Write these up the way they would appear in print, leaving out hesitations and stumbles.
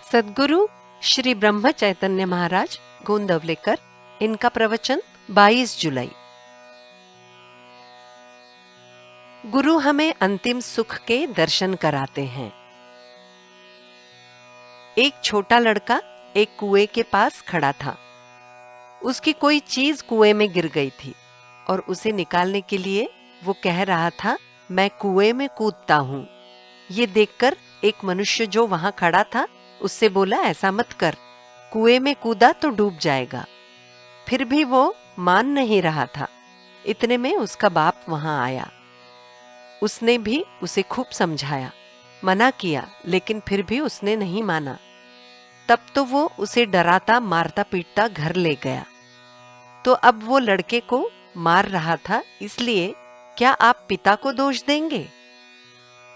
सद्गुरु श्री ब्रह्म चैतन्य महाराज गोंदवलेकर, इनका प्रवचन 22 जुलाई। गुरु हमें अंतिम सुख के दर्शन कराते हैं। एक छोटा लड़का एक कुएं के पास खड़ा था। उसकी कोई चीज कुएं में गिर गई थी और उसे निकालने के लिए वो कह रहा था, मैं कुएं में कूदता हूं। ये देखकर एक मनुष्य जो वहां खड़ा था उससे बोला, ऐसा मत कर, कुएं में कूदा तो डूब जाएगा। फिर भी वो मान नहीं रहा था। इतने में उसका बाप वहां आया। उसने भी उसे खूब समझाया, मना किया, लेकिन फिर भी उसने नहीं माना। तब तो वो उसे डराता मारता पीटता घर ले गया। तो अब वो लड़के को मार रहा था, इसलिए क्या आप पिता को दोष देंगे?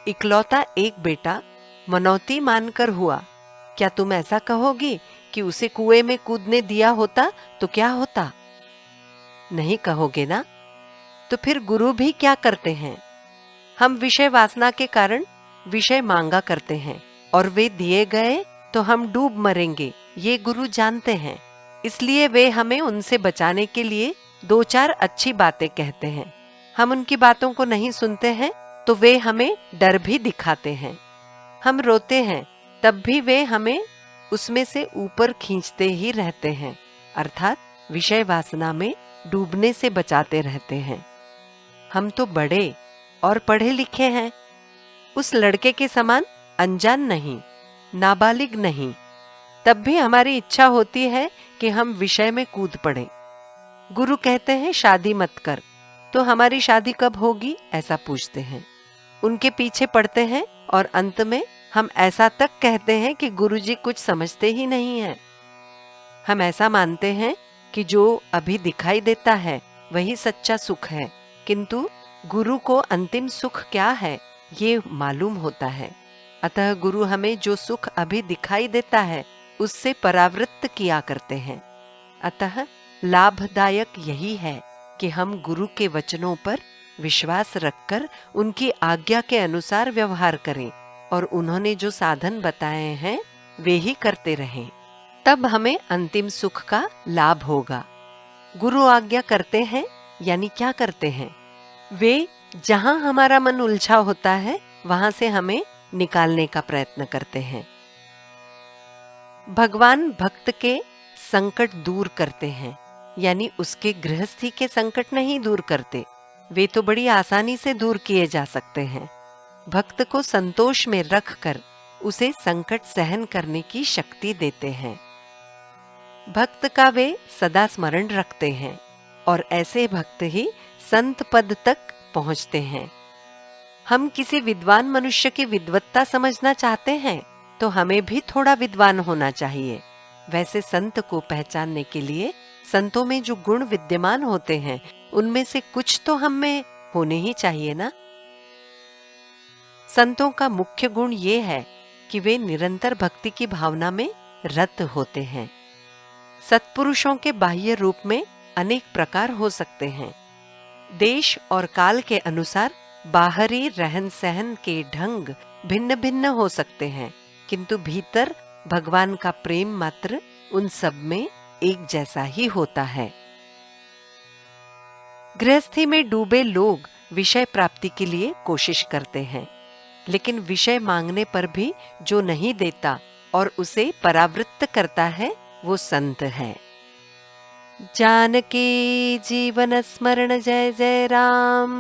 इकलौता एक बेटा मनौती मानकर हुआ, क्या तुम ऐसा कहोगी कि उसे कुएं में कूदने दिया होता तो क्या होता? नहीं कहोगे ना? तो फिर गुरु भी क्या करते हैं? हम विषय वासना के कारण विषय मांगा करते हैं और वे दिए गए तो हम डूब मरेंगे, ये गुरु जानते हैं। इसलिए वे हमें उनसे बचाने के लिए दो चार अच्छी बातें कहते हैं। हम उनकी बातों को नहीं सुनते हैं तो वे हमें डर भी दिखाते हैं। हम रोते हैं तब भी वे हमें उसमें से ऊपर खींचते ही रहते हैं, अर्थात विषय वासना में डूबने से बचाते रहते हैं। हम तो बड़े और पढ़े लिखे हैं, उस लड़के के समान अनजान नहीं, नाबालिग नहीं। तब भी हमारी इच्छा होती है कि हम विषय में कूद पड़े। गुरु कहते हैं शादी मत कर, तो हमारी शादी कब होगी ऐसा पूछते हैं। उनके पीछे पड़ते हैं और अंत में हम ऐसा तक कहते हैं कि गुरुजी कुछ समझते ही नहीं हैं। हम ऐसा मानते हैं कि जो अभी दिखाई देता है वही सच्चा सुख है, किंतु गुरु को अंतिम सुख क्या है ये मालूम होता है। अतः गुरु हमें जो सुख अभी दिखाई देता है उससे परावृत्त किया करते हैं। अतः लाभदायक यही है कि हम गुरु के वचनों पर विश्वास रखकर उनकी आज्ञा के अनुसार व्यवहार करें और उन्होंने जो साधन बताए हैं वे ही करते रहें। तब हमें अंतिम सुख का लाभ होगा। गुरु आज्ञा करते हैं यानी क्या करते हैं? वे जहां हमारा मन उलझा होता है वहां से हमें निकालने का प्रयत्न करते हैं। भगवान भक्त के संकट दूर करते हैं, यानी उसके गृहस्थी के संकट नहीं दूर करते, वे तो बड़ी आसानी से दूर किए जा सकते हैं। भक्त को संतोष में रखकर उसे संकट सहन करने की शक्ति देते हैं। भक्त का वे सदा स्मरण रखते हैं और ऐसे भक्त ही संत पद तक पहुंचते हैं। हम किसी विद्वान मनुष्य की विद्वत्ता समझना चाहते हैं तो हमें भी थोड़ा विद्वान होना चाहिए। वैसे संत को पहचानने के लिए संतों में जो गुण विद्यमान होते हैं उनमें से कुछ तो हम में होने ही चाहिए ना। संतों का मुख्य गुण ये है कि वे निरंतर भक्ति की भावना में रत होते हैं। सत्पुरुषों के बाह्य रूप में अनेक प्रकार हो सकते हैं। देश और काल के अनुसार बाहरी रहन सहन के ढंग भिन्न भिन्न हो सकते हैं, किंतु भीतर भगवान का प्रेम मात्र उन सब में एक जैसा ही होता है। गृहस्थी में डूबे लोग विषय प्राप्ति के लिए कोशिश करते हैं, लेकिन विषय मांगने पर भी जो नहीं देता और उसे परावृत्त करता है वो संत है। जानकी जीवन स्मरण जय जय राम।